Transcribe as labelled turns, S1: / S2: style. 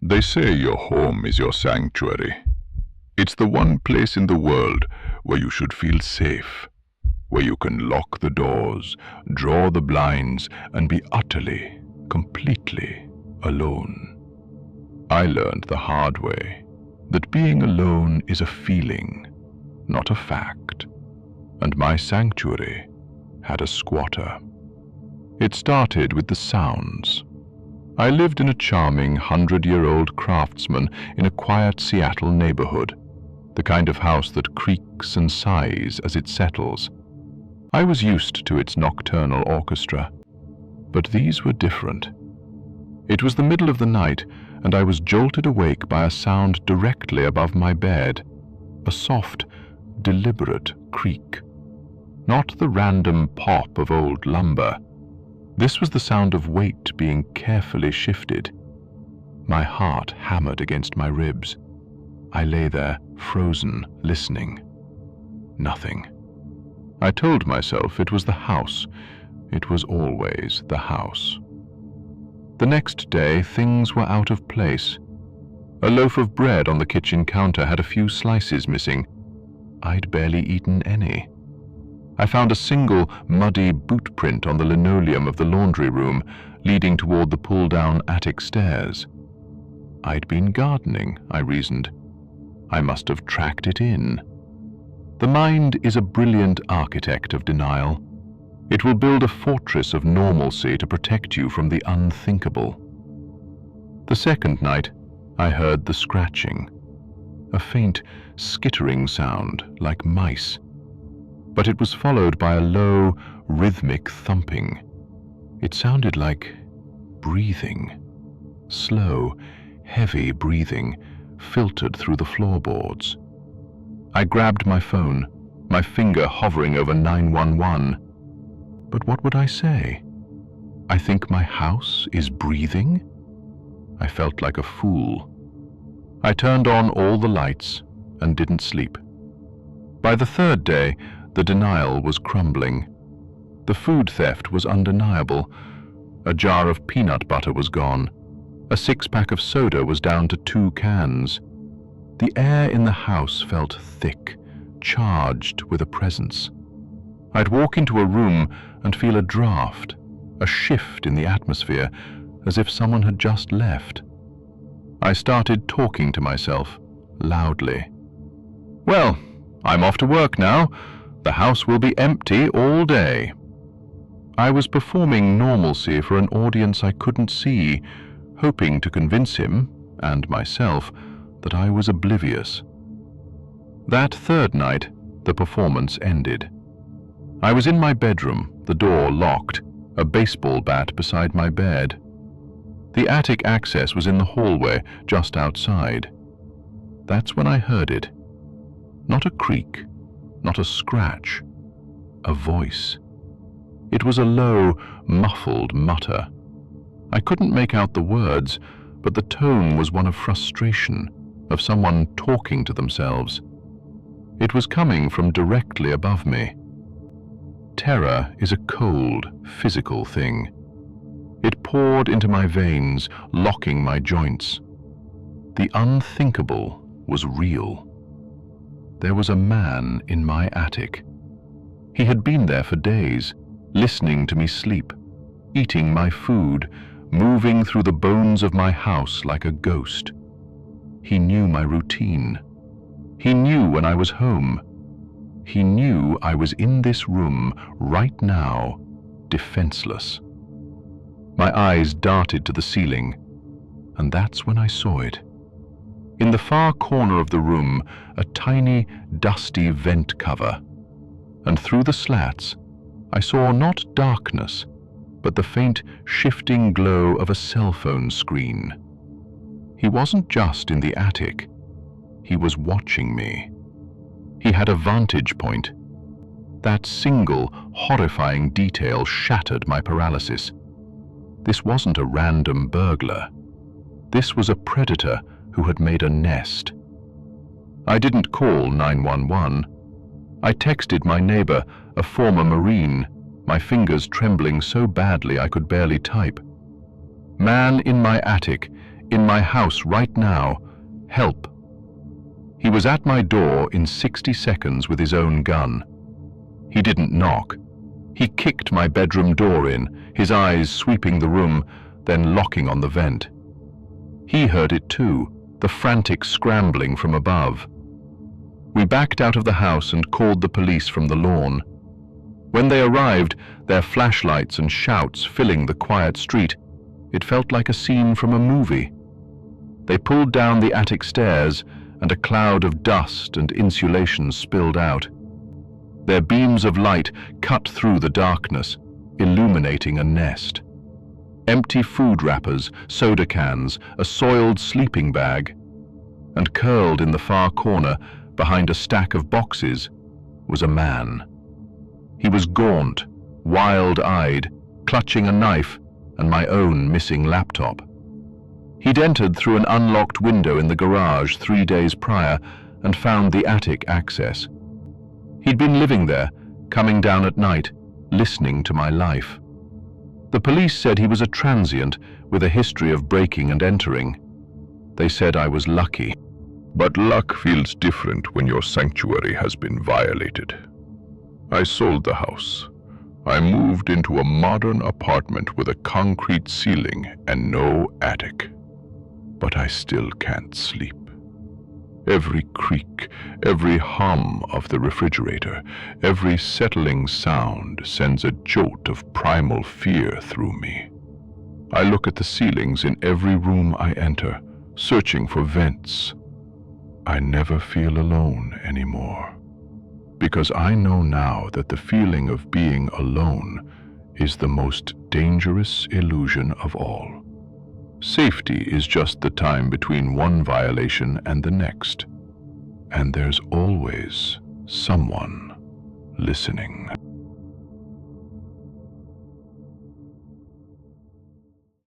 S1: They say your home is your sanctuary. It's the one place in the world where you should feel safe, where you can lock the doors, draw the blinds, and be utterly, completely alone. I learned the hard way that being alone is a feeling, not a fact, and my sanctuary had a squatter. It started with the sounds. I lived in a charming 100-year-old craftsman in a quiet Seattle neighborhood, the kind of house that creaks and sighs as it settles. I was used to its nocturnal orchestra, but these were different. It was the middle of the night, and I was jolted awake by a sound directly above my bed, a soft, deliberate creak. Not the random pop of old lumber. This was the sound of weight being carefully shifted. My heart hammered against my ribs. I lay there, frozen, listening. Nothing. I told myself it was the house. It was always the house. The next day, things were out of place. A loaf of bread on the kitchen counter had a few slices missing. I'd barely eaten any. I found a single, muddy boot print on the linoleum of the laundry room, leading toward the pull-down attic stairs. I'd been gardening, I reasoned. I must have tracked it in. The mind is a brilliant architect of denial. It will build a fortress of normalcy to protect you from the unthinkable. The second night, I heard the scratching, a faint, skittering sound like mice. But it was followed by a low, rhythmic thumping. It sounded like breathing. Slow, heavy breathing filtered through the floorboards. I grabbed my phone, my finger hovering over 911. But what would I say? I think my house is breathing? I felt like a fool. I turned on all the lights and didn't sleep. By the third day, the denial was crumbling. The food theft was undeniable. A jar of peanut butter was gone. A 6-pack of soda was down to 2 cans. The air in the house felt thick, charged with a presence. I'd walk into a room and feel a draft, a shift in the atmosphere, as if someone had just left. I started talking to myself, loudly. Well, I'm off to work now. The house will be empty all day. I was performing normalcy for an audience I couldn't see, hoping to convince him, and myself, that I was oblivious. That third night, the performance ended. I was in my bedroom, the door locked, a baseball bat beside my bed. The attic access was in the hallway, just outside. That's when I heard it. Not a creak, not a scratch, a voice. It was a low, muffled mutter. I couldn't make out the words, but the tone was one of frustration, of someone talking to themselves. It was coming from directly above me. Terror is a cold, physical thing. It poured into my veins, locking my joints. The unthinkable was real. There was a man in my attic. He had been there for days, listening to me sleep, eating my food, moving through the bones of my house like a ghost. He knew my routine. He knew when I was home. He knew I was in this room right now, defenseless. My eyes darted to the ceiling, and that's when I saw it. In the far corner of the room, a tiny, dusty vent cover, and through the slats, I saw not darkness, but the faint, shifting glow of a cell phone screen. He wasn't just in the attic. He was watching me. He had a vantage point. That single, horrifying detail shattered my paralysis. This wasn't a random burglar. This was a predator who had made a nest. I didn't call 911. I texted my neighbor, a former Marine, my fingers trembling so badly I could barely type. Man in my attic, In my house right now. Help. He was at my door in 60 seconds with his own gun. He didn't knock. He kicked my bedroom door in, his eyes sweeping the room, then locking on the vent. He heard it too, the frantic scrambling from above. We backed out of the house and called the police from the lawn. When they arrived, their flashlights and shouts filling the quiet street, it felt like a scene from a movie. They pulled down the attic stairs, and a cloud of dust and insulation spilled out. Their beams of light cut through the darkness, illuminating a nest. Empty food wrappers, soda cans, a soiled sleeping bag, and curled in the far corner, behind a stack of boxes, was a man. He was gaunt, wild-eyed, clutching a knife and my own missing laptop. He'd entered through an unlocked window in the garage 3 days prior and found the attic access. He'd been living there, coming down at night, listening to my life. The police said he was a transient with a history of breaking and entering. They said I was lucky.
S2: But luck feels different when your sanctuary has been violated. I sold the house. I moved into a modern apartment with a concrete ceiling and no attic. But I still can't sleep. Every creak, every hum of the refrigerator, every settling sound sends a jolt of primal fear through me. I look at the ceilings in every room I enter, searching for vents. I never feel alone anymore, because I know now that the feeling of being alone is the most dangerous illusion of all. Safety is just the time between one violation and the next, and there's always someone listening.